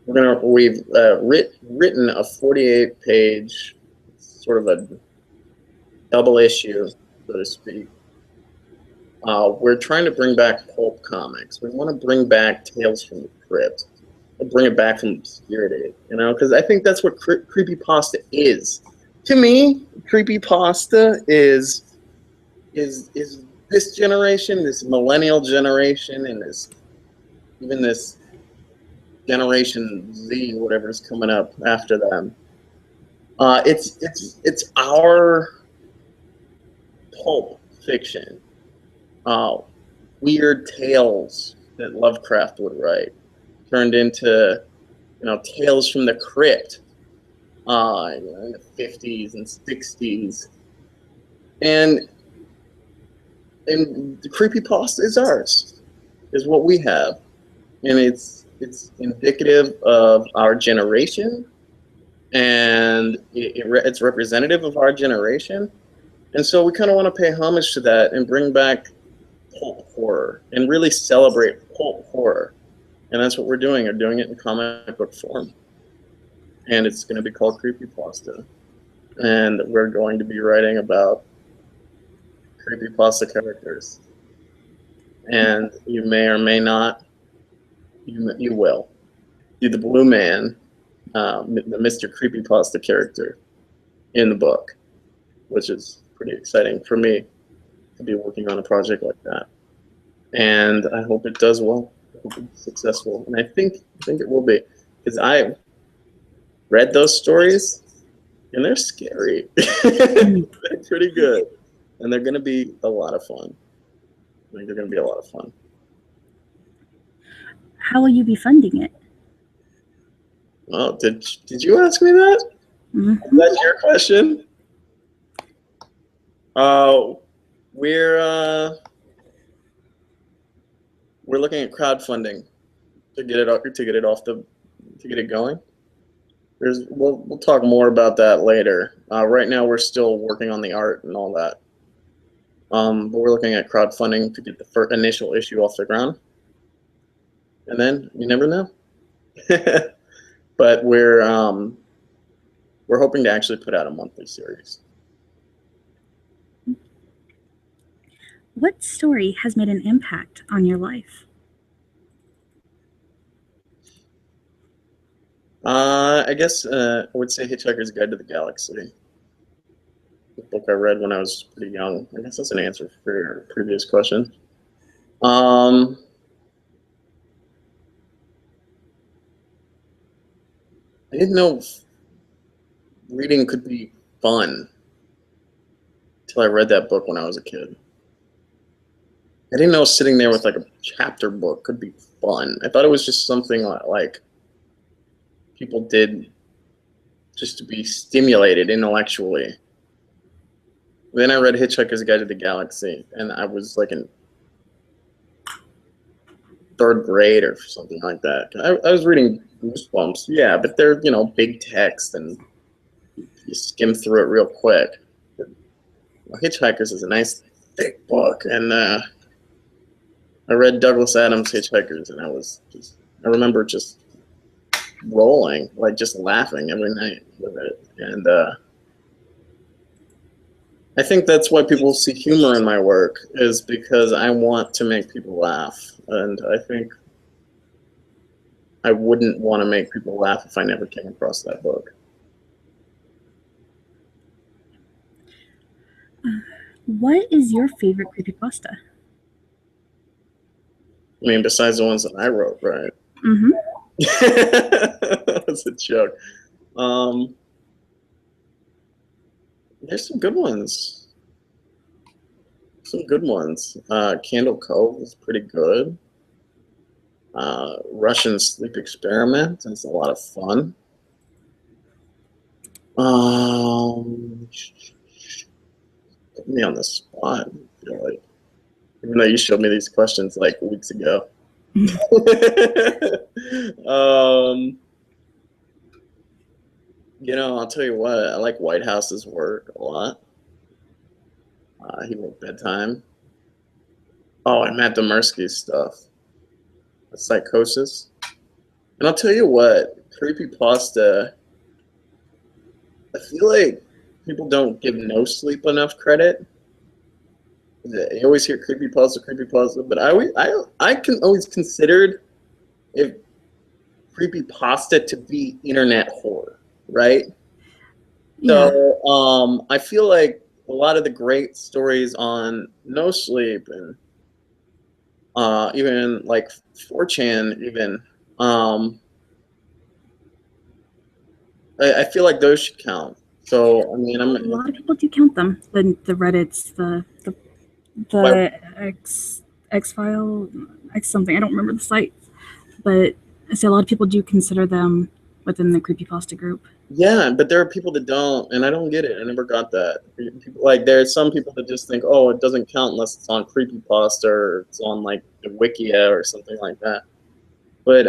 We've written a 48-page, sort of a double issue, so to speak. We're trying to bring back pulp comics. We want to bring back Tales from the Crypt. bring it back from obscurity, you know, because I think that's what creepypasta is. To me, creepypasta is this generation, this millennial generation, and this Generation Z, whatever's coming up after them. It's our pulp fiction, uh, weird tales that Lovecraft would write, turned into tales from the crypt, in the 50s and 60s, and the creepypasta is ours, is what we have, and it's indicative of our generation, and it's representative of our generation, and so we kind of want to pay homage to that and bring back pulp horror and really celebrate pulp horror, and that's what we're doing. We're doing it in comic book form, and it's going to be called Creepypasta, and we're going to be writing about creepypasta characters, and you may or may not, you will, be the Blue Man, the Mr. Creepypasta character in the book, which is pretty exciting for me to be working on a project like that. And I hope it does well. I hope it's successful, and I think it will be, because I read those stories and they're scary. They're pretty good, and they're going to be a lot of fun. I think they're going to be a lot of fun. How will you be funding it? Oh, did you ask me that? Mm-hmm. That's your question. We're looking at crowdfunding to get it going. We'll talk more about that later. Right now, we're still working on the art and all that. But we're looking at crowdfunding to get the initial issue off the ground, and then you never know. But we're hoping to actually put out a monthly series. What story has made an impact on your life? I guess I would say Hitchhiker's Guide to the Galaxy. The book I read when I was pretty young. I guess that's an answer for your previous question. I didn't know reading could be fun until I read that book when I was a kid. I didn't know sitting there with like a chapter book could be fun. I thought it was just something like people did just to be stimulated intellectually. Then I read Hitchhiker's Guide to the Galaxy, and I was like in 3rd grade or something like that. I was reading Goosebumps, yeah, but they're big text and you skim through it real quick. Hitchhikers is a nice thick book, and I read Douglas Adams' Hitchhikers, and I remember just rolling, like just laughing every night with it, and I think that's why people see humor in my work, is because I want to make people laugh, and I think I wouldn't want to make people laugh if I never came across that book. What is your favorite creepypasta? I mean, besides the ones that I wrote, right? Mm-hmm. That's a joke. There's some good ones. Candle Cove is pretty good. Russian Sleep Experiment is a lot of fun. Put me on the spot, I feel like. Even though you showed me these questions like weeks ago. I'll tell you what, I like Whitehouse's work a lot. He wrote Bedtime. Oh, and Matt Domersky's stuff. Psychosis. And I'll tell you what, creepypasta, I feel like people don't give No Sleep enough credit. You always hear creepypasta, but I can always considered, if creepypasta to be internet horror, right? Yeah. So I feel like a lot of the great stories on No Sleep and even like 4chan, even I feel like those should count. So I mean, A lot of people do count them. The Reddits, why, the X file, X something. I don't remember the site, but I say a lot of people do consider them within the creepypasta group. yeah, but there are people that don't, and I don't get it. I never got that. People, like there's some people that just think, oh, it doesn't count unless it's on creepypasta or it's on like the Wikia or something like that. But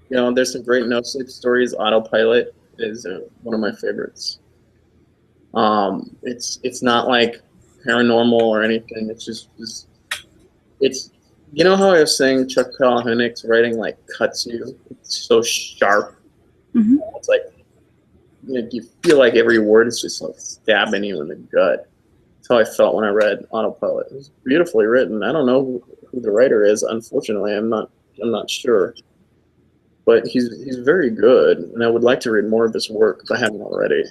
you know, there's some great No Sleep stories. Autopilot is one of my favorites. It's not like paranormal or anything. It's just it's you know how I was saying Chuck Palahniuk's writing like cuts you. It's so sharp. Mm-hmm. It's like you feel like every word is just like stabbing you in the gut. That's how I felt when I read Autopilot. It was beautifully written. I don't know who the writer is. Unfortunately, I'm not sure. But he's very good, and I would like to read more of his work if I haven't already.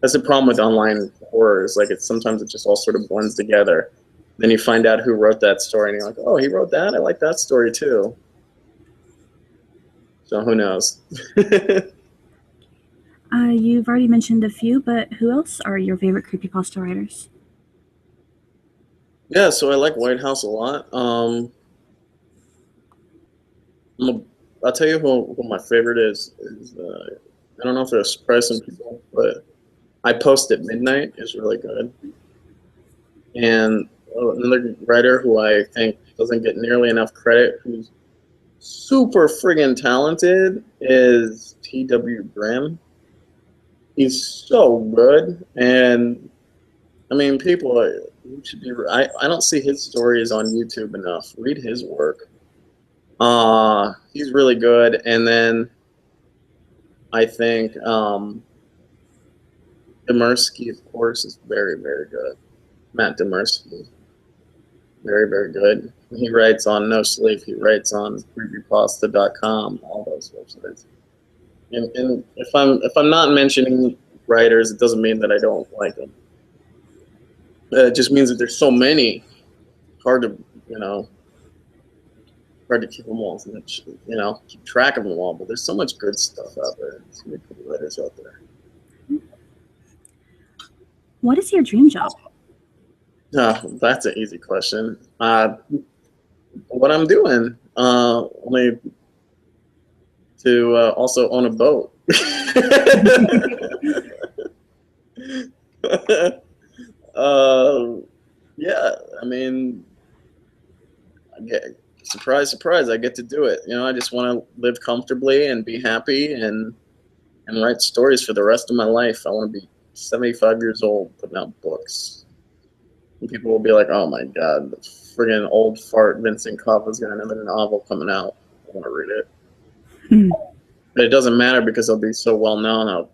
That's the problem with online horror is like sometimes it just all sort of blends together. Then you find out who wrote that story, and you're like, oh, he wrote that. I like that story too. So who knows? You've already mentioned a few, but who else are your favorite creepypasta writers? Yeah, so I like White House a lot. I'll tell you who my favorite is I don't know if it'll surprise some people, but I Post at Midnight is really good. And another writer who I think doesn't get nearly enough credit, who's super friggin' talented, is T.W. Grimm. He's so good, and I mean, people should be. I don't see his stories on YouTube enough. Read his work. He's really good, and then I think Demersky, of course, is very, very good. Matt Demersky, very, very good. He writes on No Sleep. He writes on creepypasta.com, all those websites. And if I'm not mentioning writers, it doesn't mean that I don't like them. It just means that there's so many. Hard to hard to keep them all. Keep track of them all. But there's so much good stuff out there. So many good writers out there. What is your dream job? That's an easy question. What I'm doing, only to also own a boat. Yeah, I mean, surprise, surprise, I get to do it. I just want to live comfortably and be happy and write stories for the rest of my life. I want to be 75 years old putting out books. And people will be like, oh my God, the friggin' old fart Vincent Cava is going to have a novel coming out. I want to read it. But it doesn't matter because I'll be so well known.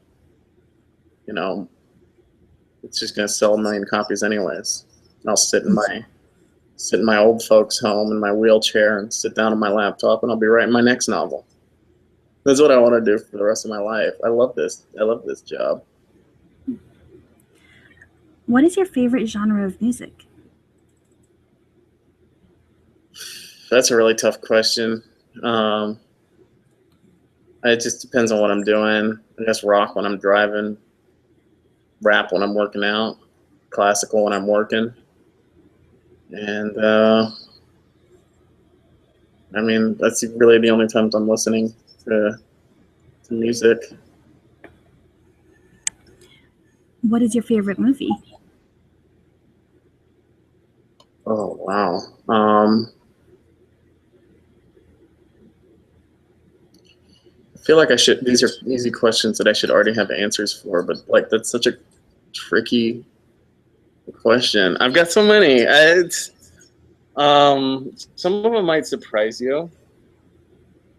It's just going to sell 1 million copies anyways. I'll sit in my old folks' home in my wheelchair and sit down on my laptop, and I'll be writing my next novel. That's what I want to do for the rest of my life. I love this. I love this job. What is your favorite genre of music? That's a really tough question. It just depends on what I'm doing. I guess rock when I'm driving, rap when I'm working out, classical when I'm working. And I mean, that's really the only times I'm listening to music. What is your favorite movie? Oh, wow. I feel like these are easy questions that I should already have answers for, but like that's such a tricky question. I've got so many. Some of them might surprise you.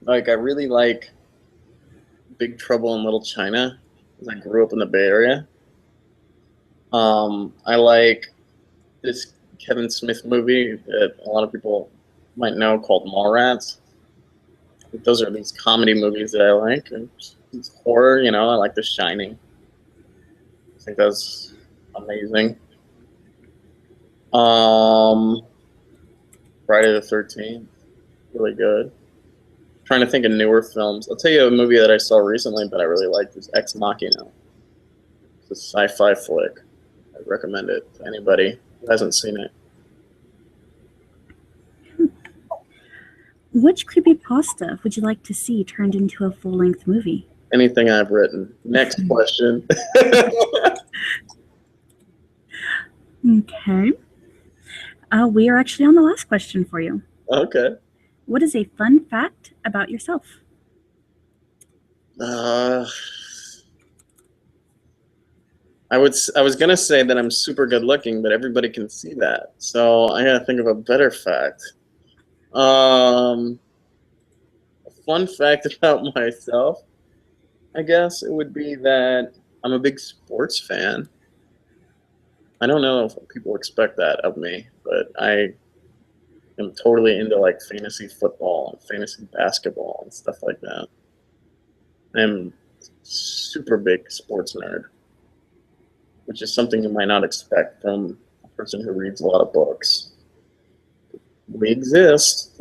Like I really like Big Trouble in Little China because I grew up in the Bay Area. I like this Kevin Smith movie that a lot of people might know called Mallrats. those are these comedy movies that I like. And it's horror, you know, I like The Shining. I think that's amazing. Friday the 13th, really good. Trying to think of newer films. I'll tell you a movie that I saw recently that I really liked is Ex Machina. It's a sci-fi flick. I recommend it to anybody who hasn't seen it. Which creepypasta would you like to see turned into a full-length movie? Anything I've written. Next question. Okay. We are actually on the last question for you. Okay. What is a fun fact about yourself? I was gonna say that I'm super good looking, but everybody can see that. So I gotta think of a better fact. A fun fact about myself, I guess it would be that I'm a big sports fan. I don't know if people expect that of me, but I am totally into like fantasy football and fantasy basketball and stuff like that. I'm super big sports nerd, which is something you might not expect from a person who reads a lot of books. We exist.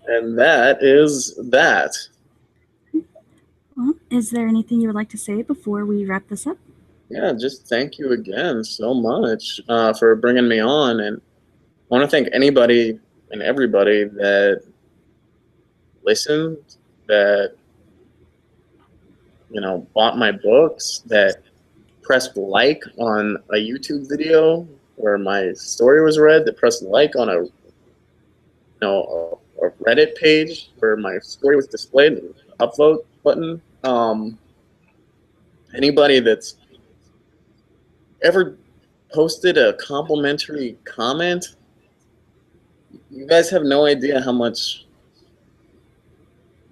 And that is that. Well, is there anything you would like to say before we wrap this up? Yeah, just thank you again so much for bringing me on. And I want to thank anybody and everybody that listened, that, you know, bought my books, that pressed like on a YouTube video where my story was read, that pressed like on a Reddit page where my story was displayed, upvote button. Anybody that's ever posted a complimentary comment, you guys have no idea how much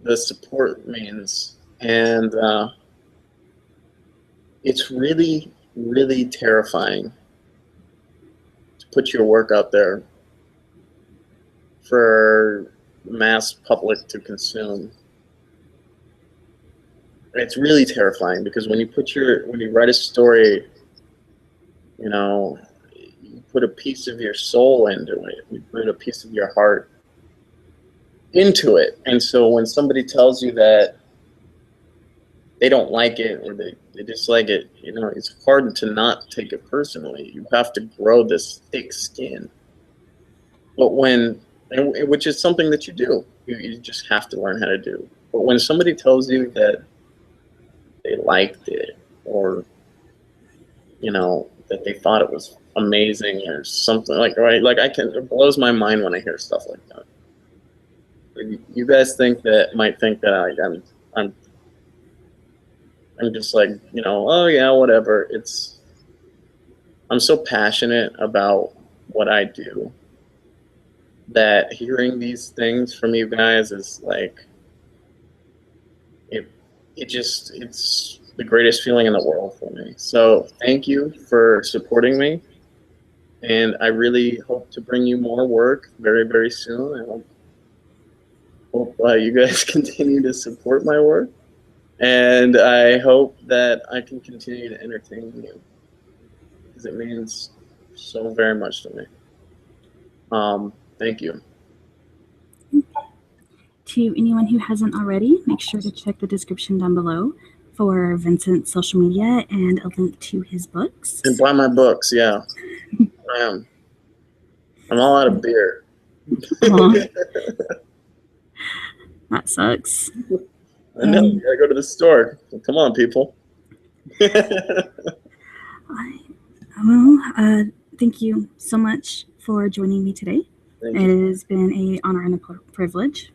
the support means. And it's really, really terrifying to put your work out there for mass public to consume. It's really terrifying because when you write a story, you know, you put a piece of your soul into it. You put a piece of your heart into it. And so when somebody tells you that they don't like it or they dislike it, you know, it's hard to not take it personally. You have to grow this thick skin. But which is something that you do. You just have to learn how to do. But when somebody tells you that they liked it, or, you know, that they thought it was amazing or something, like, right, like it blows my mind when I hear stuff like that. You guys might think that I'm just like, you know, oh yeah, whatever. I'm so passionate about what I do that hearing these things from you guys is like, it's the greatest feeling in the world for me. So thank you for supporting me. And I really hope to bring you more work very, very soon. I hope you guys continue to support my work. And I hope that I can continue to entertain you, because it means so very much to me. Thank you. To anyone who hasn't already, make sure to check the description down below for Vincent's social media and a link to his books. And buy my books, yeah. I am. I'm all out of beer. That sucks. I know, you gotta go to the store. Come on, people. Thank you so much for joining me today. It has been an honor and a privilege.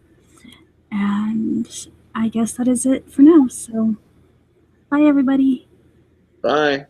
And I guess that is it for now. So, bye, everybody. Bye.